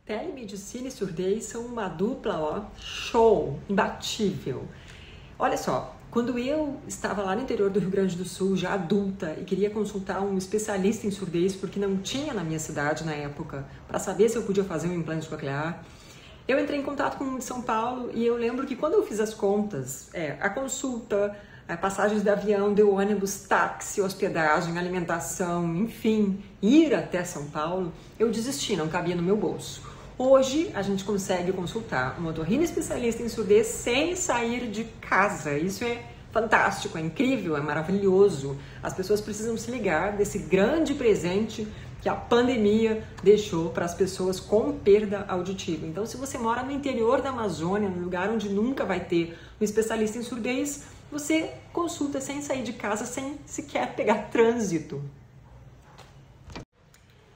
Telemedicina e surdez são uma dupla, show, imbatível. Olha só, quando eu estava lá no interior do Rio Grande do Sul, já adulta, e queria consultar um especialista em surdez, porque não tinha na minha cidade na época, para saber se eu podia fazer um implante coclear, eu entrei em contato com um de São Paulo e eu lembro que quando eu fiz as contas, a consulta, passagens de avião, de ônibus, táxi, hospedagem, alimentação, enfim, ir até São Paulo, eu desisti, não cabia no meu bolso. Hoje a gente consegue consultar um otorrino especialista em surdez sem sair de casa. Isso é fantástico, é incrível, é maravilhoso. As pessoas precisam se ligar desse grande presente que a pandemia deixou para as pessoas com perda auditiva. Então, se você mora no interior da Amazônia, num lugar onde nunca vai ter um especialista em surdez, você consulta sem sair de casa, sem sequer pegar trânsito.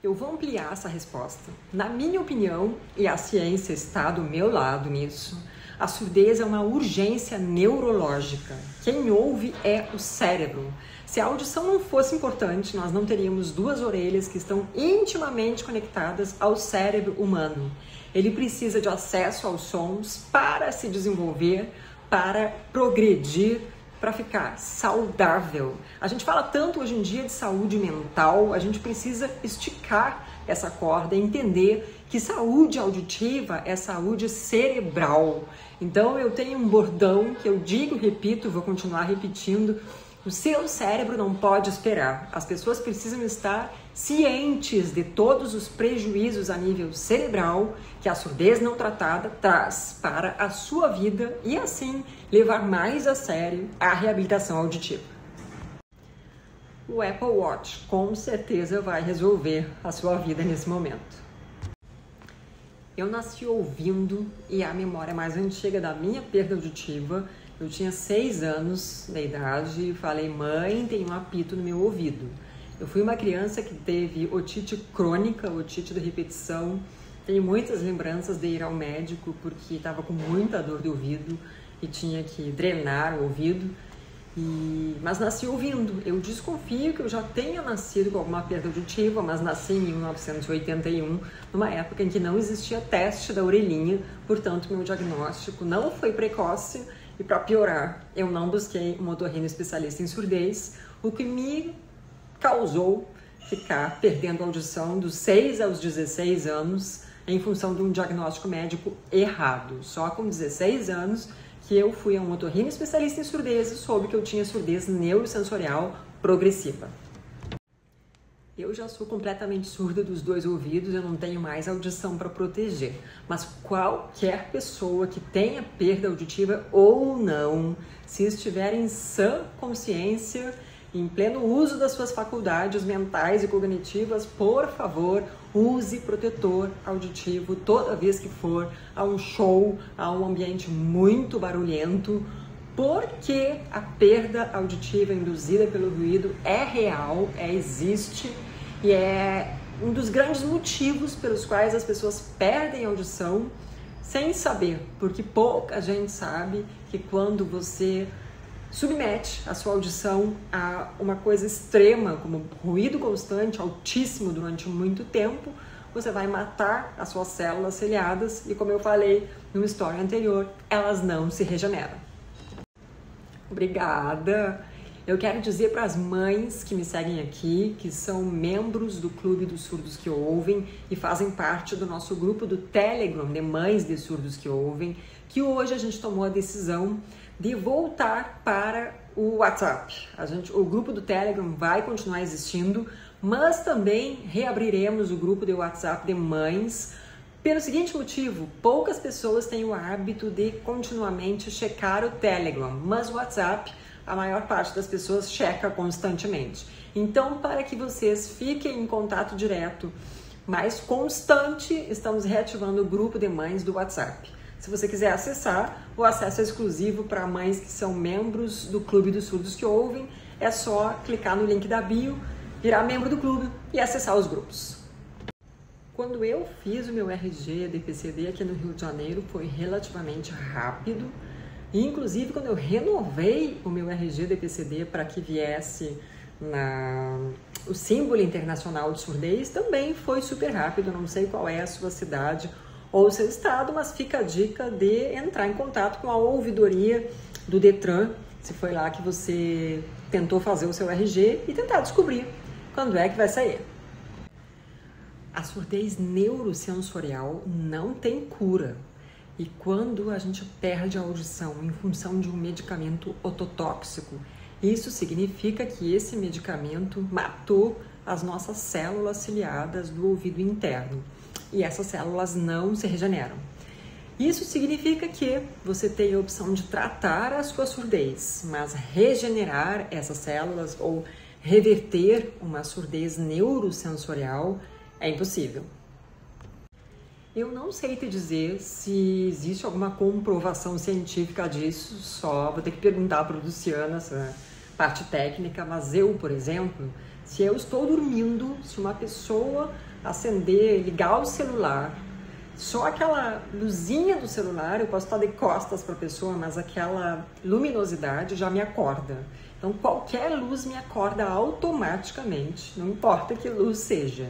Eu vou ampliar essa resposta. Na minha opinião, e a ciência está do meu lado nisso, a surdez é uma urgência neurológica. Quem ouve é o cérebro. Se a audição não fosse importante, nós não teríamos duas orelhas que estão intimamente conectadas ao cérebro humano. Ele precisa de acesso aos sons para se desenvolver, para progredir, para ficar saudável. A gente fala tanto hoje em dia de saúde mental, a gente precisa esticar essa corda e entender que saúde auditiva é saúde cerebral. Então eu tenho um bordão que eu digo, repito, vou continuar repetindo: o seu cérebro não pode esperar. As pessoas precisam estar cientes de todos os prejuízos a nível cerebral que a surdez não tratada traz para a sua vida e assim levar mais a sério a reabilitação auditiva. O Apple Watch com certeza vai resolver a sua vida nesse momento. Eu nasci ouvindo e a memória mais antiga da minha perda auditiva, eu tinha 6 anos de idade e falei: mãe, tem um apito no meu ouvido. Eu fui uma criança que teve otite crônica, otite de repetição. Tenho muitas lembranças de ir ao médico porque estava com muita dor de ouvido e tinha que drenar o ouvido. Mas nasci ouvindo. Eu desconfio que eu já tenha nascido com alguma perda auditiva, mas nasci em 1981, numa época em que não existia teste da orelhinha, portanto meu diagnóstico não foi precoce e, para piorar, eu não busquei um otorrino especialista em surdez, o que me causou ficar perdendo a audição dos 6 aos 16 anos em função de um diagnóstico médico errado. Só com 16 anos que eu fui a um otorrino especialista em surdez e soube que eu tinha surdez neurosensorial progressiva. Eu já sou completamente surda dos 2 ouvidos, eu não tenho mais audição para proteger. Mas qualquer pessoa que tenha perda auditiva ou não, se estiver em sã consciência, em pleno uso das suas faculdades mentais e cognitivas, por favor, use protetor auditivo toda vez que for a um show, a um ambiente muito barulhento, porque a perda auditiva induzida pelo ruído é real, existe e é um dos grandes motivos pelos quais as pessoas perdem a audição sem saber, porque pouca gente sabe que quando você submete a sua audição a uma coisa extrema, como ruído constante, altíssimo durante muito tempo, você vai matar as suas células ciliadas e, como eu falei numa história anterior, elas não se regeneram. Obrigada! Eu quero dizer para as mães que me seguem aqui, que são membros do Clube dos Surdos que Ouvem e fazem parte do nosso grupo do Telegram de Mães de Surdos que Ouvem, que hoje a gente tomou a decisão de voltar para o WhatsApp. O grupo do Telegram vai continuar existindo, mas também reabriremos o grupo de WhatsApp de mães pelo seguinte motivo: poucas pessoas têm o hábito de continuamente checar o Telegram, mas o WhatsApp a maior parte das pessoas checa constantemente. Então, para que vocês fiquem em contato direto, mais constante, estamos reativando o grupo de mães do WhatsApp. Se você quiser acessar, o acesso é exclusivo para mães que são membros do Clube dos Surdos que Ouvem. É só clicar no link da bio, virar membro do clube e acessar os grupos. Quando eu fiz o meu RG DPCD aqui no Rio de Janeiro, foi relativamente rápido. E, inclusive, quando eu renovei o meu RG DPCD para que viesse o símbolo internacional de surdez também foi super rápido. Não sei qual é a sua cidade ou o seu estado, mas fica a dica de entrar em contato com a ouvidoria do Detran, se foi lá que você tentou fazer o seu RG, e tentar descobrir quando é que vai sair. A surdez neurosensorial não tem cura. E quando a gente perde a audição em função de um medicamento ototóxico, isso significa que esse medicamento matou as nossas células ciliadas do ouvido interno. E essas células não se regeneram. Isso significa que você tem a opção de tratar a sua surdez, mas regenerar essas células ou reverter uma surdez neurosensorial é impossível. Eu não sei te dizer se existe alguma comprovação científica disso, só vou ter que perguntar para o Luciano essa parte técnica, mas eu, por exemplo, se eu estou dormindo, se uma pessoa acender, ligar o celular, só aquela luzinha do celular, eu posso estar de costas para a pessoa, mas aquela luminosidade já me acorda. Então, qualquer luz me acorda automaticamente, não importa que luz seja.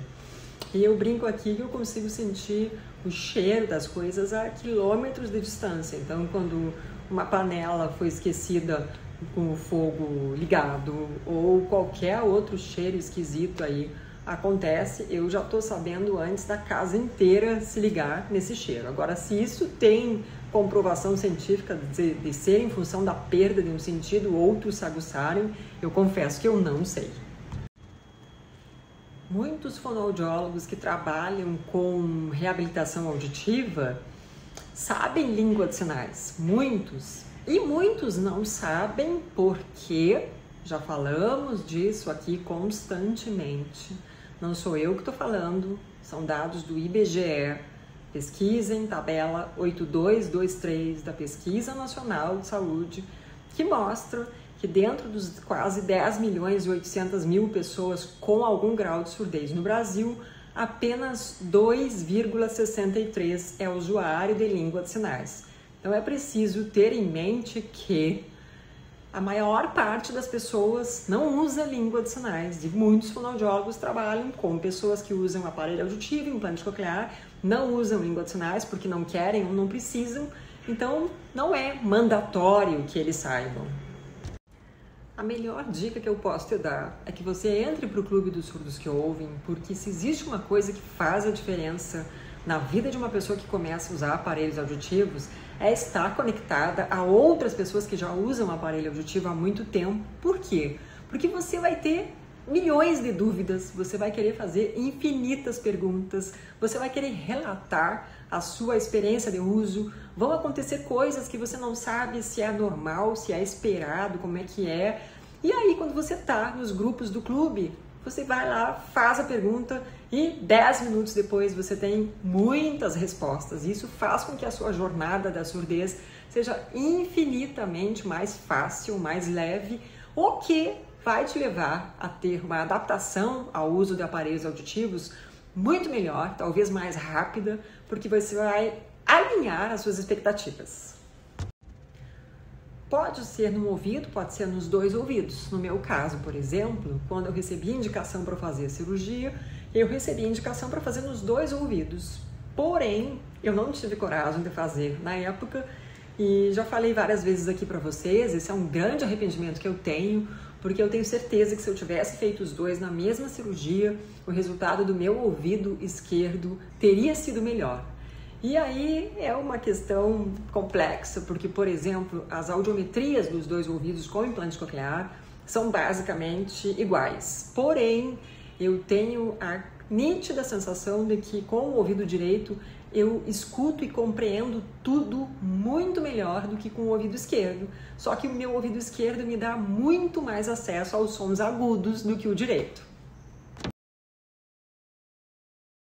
E eu brinco aqui que eu consigo sentir o cheiro das coisas a quilômetros de distância. Então, quando uma panela foi esquecida com o fogo ligado ou qualquer outro cheiro esquisito aí acontece, eu já estou sabendo antes da casa inteira se ligar nesse cheiro. Agora, se isso tem comprovação científica de ser em função da perda de um sentido, outros se aguçarem, eu confesso que eu não sei. Muitos fonoaudiólogos que trabalham com reabilitação auditiva sabem língua de sinais, muitos. E muitos não sabem porque, já falamos disso aqui constantemente, não sou eu que estou falando, são dados do IBGE, pesquisem tabela 8223 da Pesquisa Nacional de Saúde, que mostra que dentro dos quase 10 milhões e 800 mil pessoas com algum grau de surdez no Brasil, apenas 2,63 é usuário de língua de sinais. Então é preciso ter em mente que a maior parte das pessoas não usa língua de sinais. E muitos fonoaudiólogos trabalham com pessoas que usam aparelho auditivo, implante coclear, não usam língua de sinais porque não querem ou não precisam. Então não é mandatório que eles saibam. A melhor dica que eu posso te dar é que você entre para o Clube dos Surdos que Ouvem, porque se existe uma coisa que faz a diferença na vida de uma pessoa que começa a usar aparelhos auditivos, é estar conectada a outras pessoas que já usam aparelho auditivo há muito tempo. Por quê? Porque você vai ter milhões de dúvidas, você vai querer fazer infinitas perguntas, você vai querer relatar a sua experiência de uso, vão acontecer coisas que você não sabe se é normal, se é esperado, como é que é. E aí, quando você está nos grupos do clube, você vai lá, faz a pergunta e 10 minutos depois você tem muitas respostas. Isso faz com que a sua jornada da surdez seja infinitamente mais fácil, mais leve, o que vai te levar a ter uma adaptação ao uso de aparelhos auditivos muito melhor, talvez mais rápida, porque você vai alinhar as suas expectativas. Pode ser num ouvido, pode ser nos dois ouvidos. No meu caso, por exemplo, quando eu recebi indicação para fazer a cirurgia, eu recebi indicação para fazer nos dois ouvidos. Porém, eu não tive coragem de fazer na época e já falei várias vezes aqui para vocês, esse é um grande arrependimento que eu tenho, porque eu tenho certeza que se eu tivesse feito os dois na mesma cirurgia, o resultado do meu ouvido esquerdo teria sido melhor. E aí é uma questão complexa, porque, por exemplo, as audiometrias dos dois ouvidos com implante coclear são basicamente iguais. Porém, eu tenho a nítida sensação de que com o ouvido direito eu escuto e compreendo tudo muito melhor do que com o ouvido esquerdo. Só que o meu ouvido esquerdo me dá muito mais acesso aos sons agudos do que o direito.